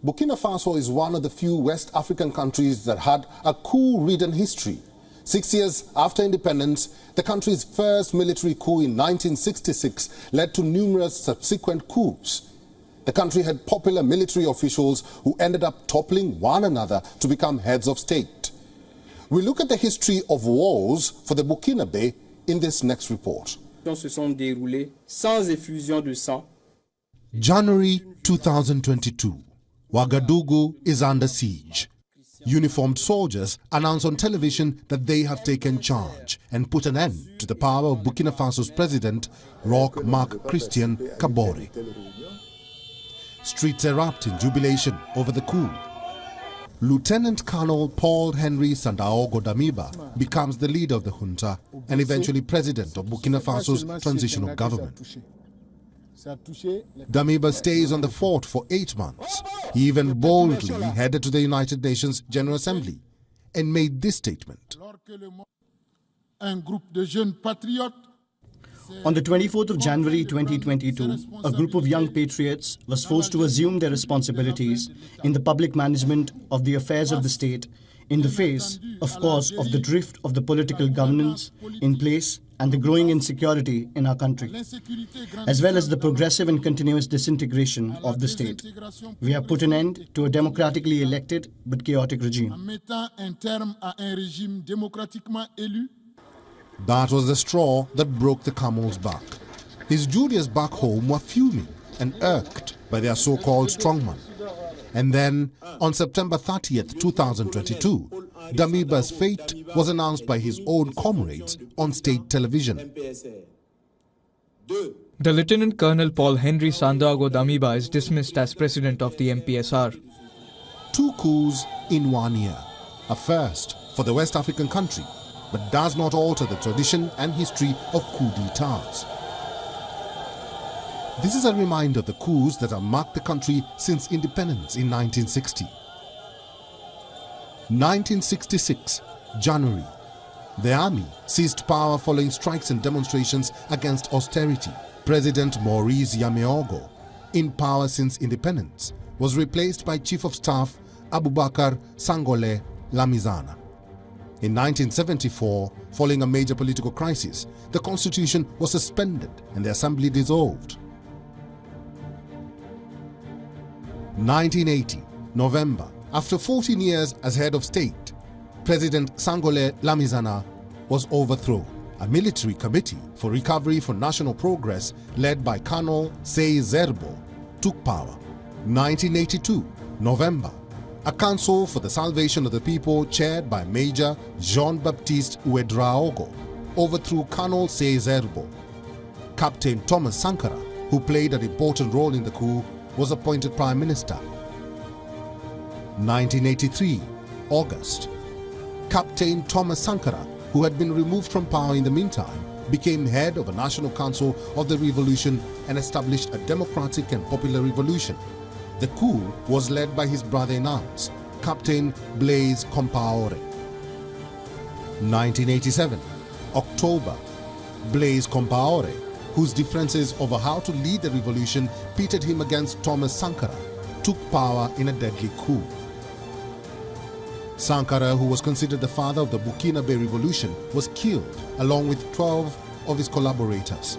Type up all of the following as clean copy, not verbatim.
Burkina Faso is one of the few West African countries that had a coup-ridden history. 6 years after independence, the country's first military coup in 1966 led to numerous subsequent coups. The country had popular military officials who ended up toppling one another to become heads of state. We look at the history of wars for the Burkinabe in this next report. January 2022. Ouagadougou is under siege. Uniformed soldiers announce on television that they have taken charge and put an end to the power of Burkina Faso's president, Roch Marc Christian Kabore. Streets erupt in jubilation over the coup. Lieutenant Colonel Paul Henry Sandaogo Damiba becomes the leader of the junta and eventually president of Burkina Faso's transitional government. Damiba stays on the fort for 8 months. He even boldly headed to the United Nations General Assembly and made this statement. On the 24th of January 2022, a group of young patriots was forced to assume their responsibilities in the public management of the affairs of the state in the face, of course, of the drift of the political governance in place and the growing insecurity in our country, as well as the progressive and continuous disintegration of the state. We have put an end to a democratically elected but chaotic regime. That was the straw that broke the camel's back. His juniors back home were fuming and irked by their so-called strongman. And then, on September 30th, 2022, Damiba's fate was announced by his own comrades on state television. The Lieutenant Colonel Paul Henry Sandaogo Damiba is dismissed as president of the MPSR. 2 coups in 1 year, a first for the West African country, but does not alter the tradition and history of coup d'etats. This is a reminder of the coups that have marked the country since independence in 1960. 1966, January. The army seized power following strikes and demonstrations against austerity. President Maurice Yameogo, in power since independence, was replaced by Chief of Staff Abubakar Sangole Lamizana. In 1974, following a major political crisis, the constitution was suspended and the assembly dissolved. 1980, November. After 14 years as head of state, President Sangole Lamizana was overthrown. A military committee for recovery for national progress led by Colonel Sei Zerbo took power. 1982, November. A council for the salvation of the people chaired by Major Jean-Baptiste Ouedraogo overthrew Colonel Sei Zerbo. Captain Thomas Sankara, who played an important role in the coup, was appointed Prime Minister. 1983, August. Captain Thomas Sankara, who had been removed from power in the meantime, became head of a National Council of the Revolution and established a democratic and popular revolution. The coup was led by his brother-in-arms, Captain Blaise Compaoré. 1987, October. Blaise Compaoré, whose differences over how to lead the revolution pitted him against Thomas Sankara, took power in a deadly coup. Sankara, who was considered the father of the Burkinabe Revolution, was killed along with 12 of his collaborators.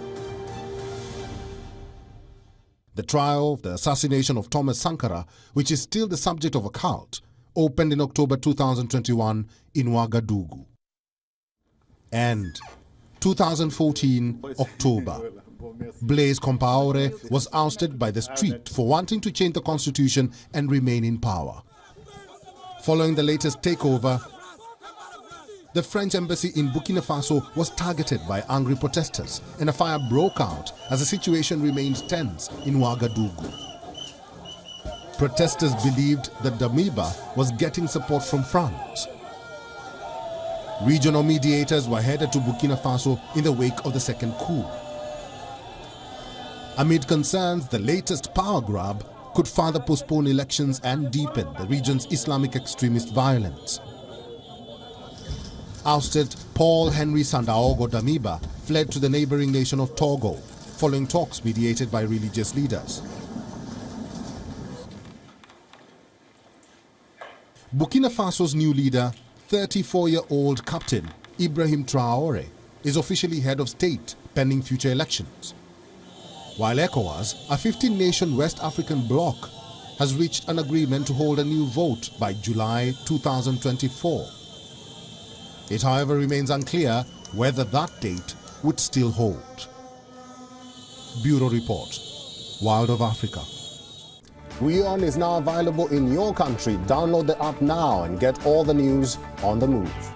The trial of the assassination of Thomas Sankara, which is still the subject of a cult, opened in October 2021 in Ouagadougou. And 2014, October. Blaise Compaoré was ousted by the street for wanting to change the constitution and remain in power. Following the latest takeover, the French embassy in Burkina Faso was targeted by angry protesters and a fire broke out as the situation remained tense in Ouagadougou. Protesters believed that Damiba was getting support from France. Regional mediators were headed to Burkina Faso in the wake of the second coup. Amid concerns, the latest power grab could further postpone elections and deepen the region's Islamic extremist violence. Ousted Paul Henry Sandaogo Damiba fled to the neighboring nation of Togo, following talks mediated by religious leaders. Burkina Faso's new leader, 34-year-old Captain Ibrahim Traore, is officially head of state pending future elections. While ECOWAS, a 15-nation West African bloc, has reached an agreement to hold a new vote by July 2024. It, however, remains unclear whether that date would still hold. Bureau Report, Wild of Africa. WION is now available in your country. Download the app now and get all the news on the move.